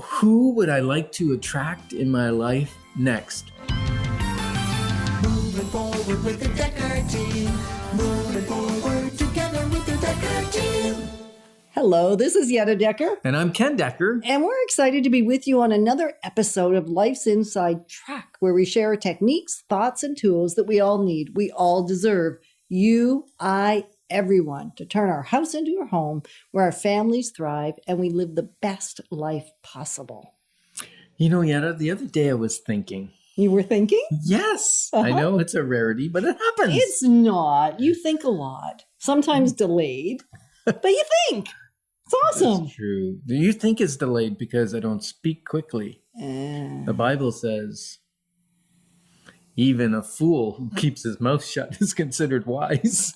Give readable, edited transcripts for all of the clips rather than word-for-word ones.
Who would I like to attract in my life next? Moving forward with the Decker team. Moving forward together with the Decker team. Hello, this is Yetta Decker. And I'm Ken Decker. And we're excited to be with you on another episode of Life's Inside Track, where we share techniques, thoughts, and tools that we all need, we all deserve, you, I, everyone, to turn our house into a home where our families thrive and we live the best life possible. You know, Yetta, the other day I was thinking. You were thinking? Yes. I know it's a rarity, but it happens. It's not. You think a lot, sometimes delayed, but you think. It's awesome. That's true. Do you think it's delayed because I don't speak quickly? The Bible says, even a fool who keeps his mouth shut is considered wise.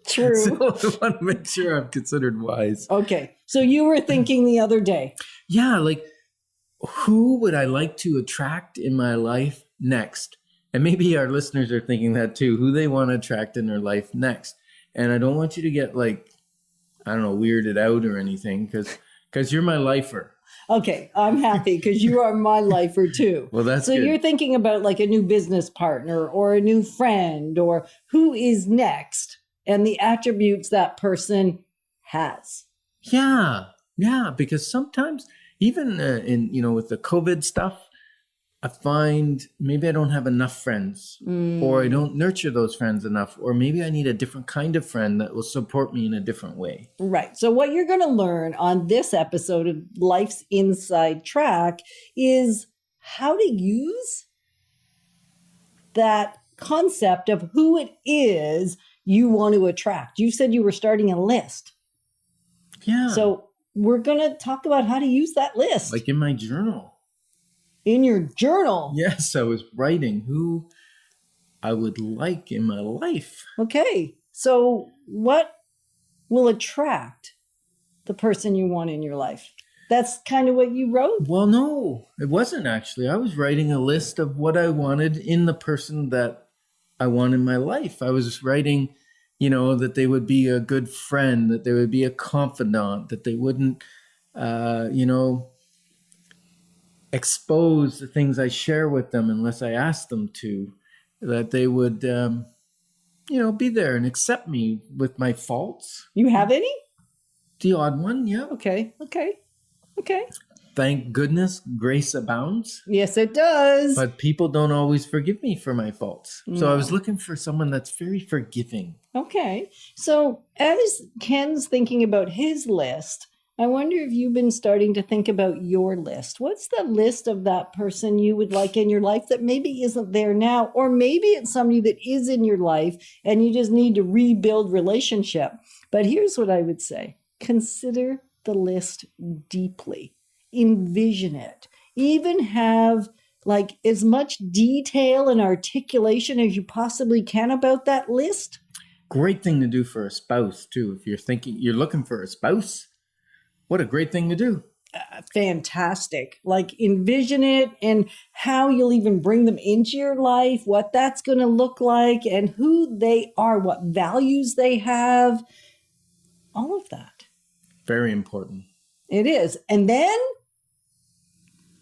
True. So I want to make sure I'm considered wise. Okay. So you were thinking the other day. Yeah, like, who would I like to attract in my life next? And maybe our listeners are thinking that too, who they want to attract in their life next. And I don't want you to get weirded out or anything because you're my lifer. Okay, I'm happy because you are my lifer too. Well, that's so good. You're thinking about like a new business partner or a new friend or who is next and the attributes that person has. Yeah, because sometimes even with the COVID stuff, I find maybe I don't have enough friends or I don't nurture those friends enough, or maybe I need a different kind of friend that will support me in a different way. Right. So what you're going to learn on this episode of Life's Inside Track is how to use that concept of who it is you want to attract. You said you were starting a list. Yeah. So we're going to talk about how to use that list. Like in my journal. In your journal? Yes, I was writing who I would like in my life. Okay. So what will attract the person you want in your life? That's kind of what you wrote? Well, no, it wasn't actually. I was writing a list of what I wanted in the person that I want in my life. I was writing, that they would be a good friend, that they would be a confidant, that they wouldn't, expose the things I share with them unless I ask them to, that they would, be there and accept me with my faults. You have any? The odd one, yeah. Okay. Thank goodness grace abounds. Yes, it does. But people don't always forgive me for my faults. No. So I was looking for someone that's very forgiving. Okay. So as Ken's thinking about his list, I wonder if you've been starting to think about your list. What's the list of that person you would like in your life that maybe isn't there now? Or maybe it's somebody that is in your life and you just need to rebuild relationship. But here's what I would say. Consider the list deeply. Envision it. Even have like as much detail and articulation as you possibly can about that list. Great thing to do for a spouse too. If you're looking for a spouse, what a great thing to do. Fantastic. Like envision it and how you'll even bring them into your life, what that's going to look like and who they are, what values they have, all of that. Very important. It is. And then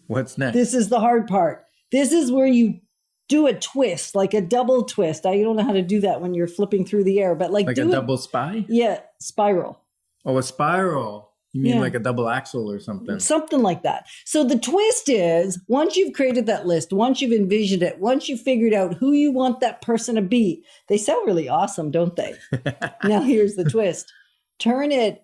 what's next? This is the hard part. This is where you do a twist, like a double twist. I don't know how to do that when you're flipping through the air, but like a double spy? Yeah, spiral. Oh, a spiral. You mean like a double axle or something? Something like that. So the twist is, once you've created that list, once you've envisioned it, once you've figured out who you want that person to be, they sound really awesome, don't they? Now here's the twist. Turn it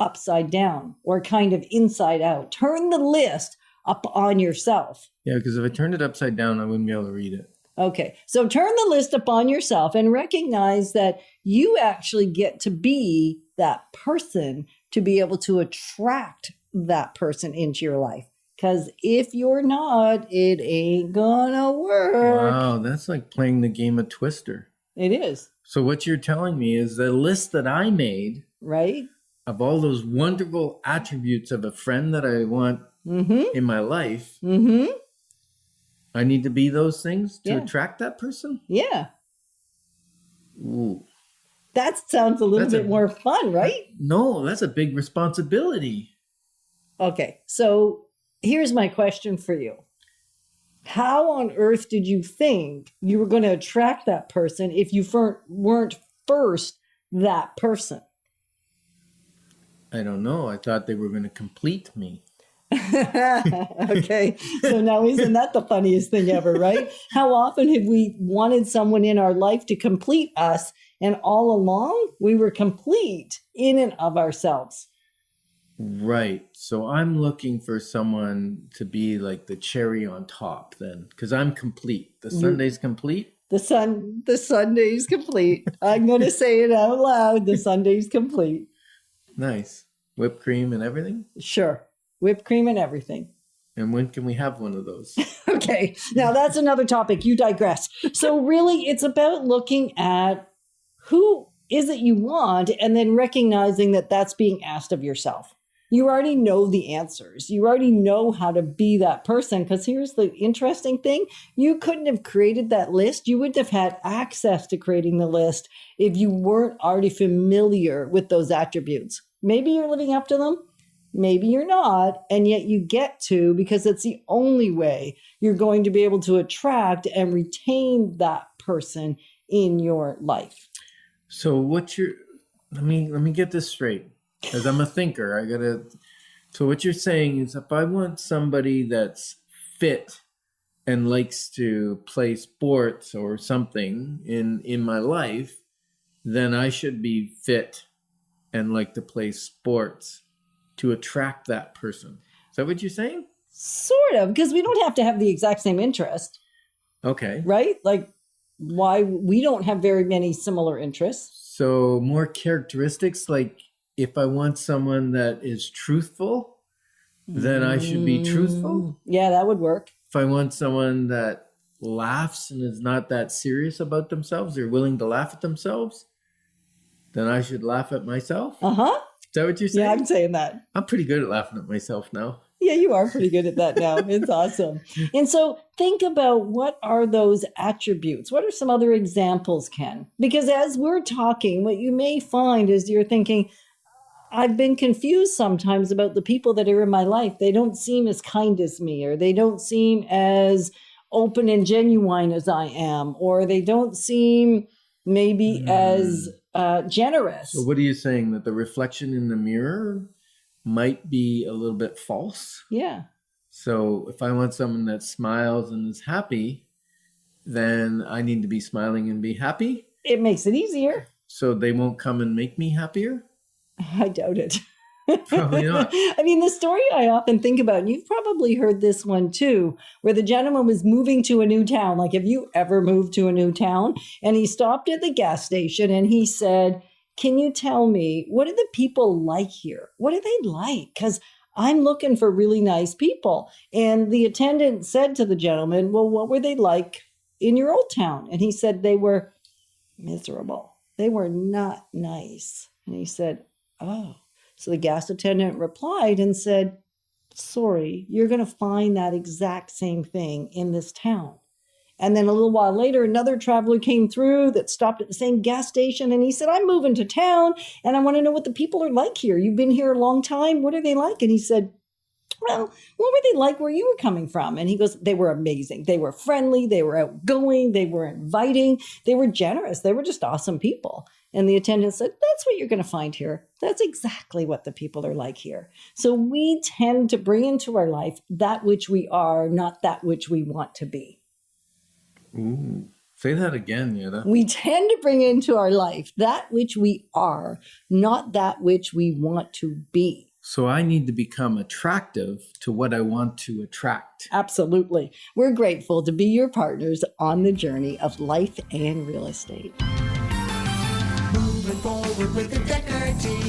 upside down or kind of inside out. Turn the list up on yourself. Yeah, because if I turned it upside down, I wouldn't be able to read it. Okay, so turn the list upon yourself and recognize that you actually get to be that person to be able to attract that person into your life. Because if you're not, it ain't gonna work. Wow, that's like playing the game of Twister. It is. So what you're telling me is the list that I made, right, of all those wonderful attributes of a friend that I want in my life, I need to be those things to attract that person? Yeah. Ooh. That sounds a little bit more fun, right? No, that's a big responsibility. Okay, so here's my question for you. How on earth did you think you were going to attract that person if you weren't first that person? I don't know. I thought they were going to complete me. Okay, so now isn't that the funniest thing ever, right? How often have we wanted someone in our life to complete us, and all along we were complete in and of ourselves? Right. So I'm looking for someone to be like the cherry on top then, because I'm complete. The Sunday's complete. The Sunday's complete. I'm going to say it out loud. The Sunday's complete. Nice. Whipped cream and everything. Sure. Whipped cream and everything. And when can we have one of those? Okay. Now that's another topic. You digress. So really it's about looking at who is it you want and then recognizing that that's being asked of yourself. You already know the answers. You already know how to be that person. Because here's the interesting thing. You couldn't have created that list. You wouldn't have had access to creating the list if you weren't already familiar with those attributes. Maybe you're living up to them. Maybe you're not. And yet you get to, because it's the only way you're going to be able to attract and retain that person in your life. So let me get this straight. As I'm a thinker, so what you're saying is if I want somebody that's fit and likes to play sports or something in my life, then I should be fit and like to play sports to attract that person. Is that what you're saying? Sort of, because we don't have to have the exact same interest, Okay. right? Like why we don't have very many similar interests. So more characteristics, like if I want someone that is truthful, then I should be truthful. Yeah, that would work. If I want someone that laughs and is not that serious about themselves, they're willing to laugh at themselves, then I should laugh at myself. Uh-huh. Is that what you're saying? Yeah, I'm saying that. I'm pretty good at laughing at myself now. Yeah, you are pretty good at that now. It's awesome. And so think about what are those attributes? What are some other examples, Ken? Because as we're talking, what you may find is you're thinking, I've been confused sometimes about the people that are in my life. They don't seem as kind as me, or they don't seem as open and genuine as I am, or they don't seem maybe as generous. So what are you saying? That the reflection in the mirror might be a little bit false? Yeah. So if I want someone that smiles and is happy, then I need to be smiling and be happy. It makes it easier. So they won't come and make me happier? I doubt it. Probably not. I mean, the story I often think about, and you've probably heard this one too, where the gentleman was moving to a new town. Like, have you ever moved to a new town? And he stopped at the gas station and he said, can you tell me, what are the people like here? What are they like? Because I'm looking for really nice people. And the attendant said to the gentleman, well, what were they like in your old town? And he said, they were miserable. They were not nice. And he said, oh. So the gas attendant replied and said, sorry, you're going to find that exact same thing in this town. And then a little while later, another traveler came through that stopped at the same gas station. And he said, I'm moving to town and I want to know what the people are like here. You've been here a long time. What are they like? And he said, well, what were they like where you were coming from? And he goes, they were amazing. They were friendly. They were outgoing. They were inviting. They were generous. They were just awesome people. And the attendant said, that's what you're going to find here. That's exactly what the people are like here. So we tend to bring into our life that which we are, not that which we want to be. Ooh, say that again, Yetta. We tend to bring into our life that which we are, not that which we want to be. So I need to become attractive to what I want to attract. Absolutely. We're grateful to be your partners on the journey of life and real estate. Moving forward with the Decker team.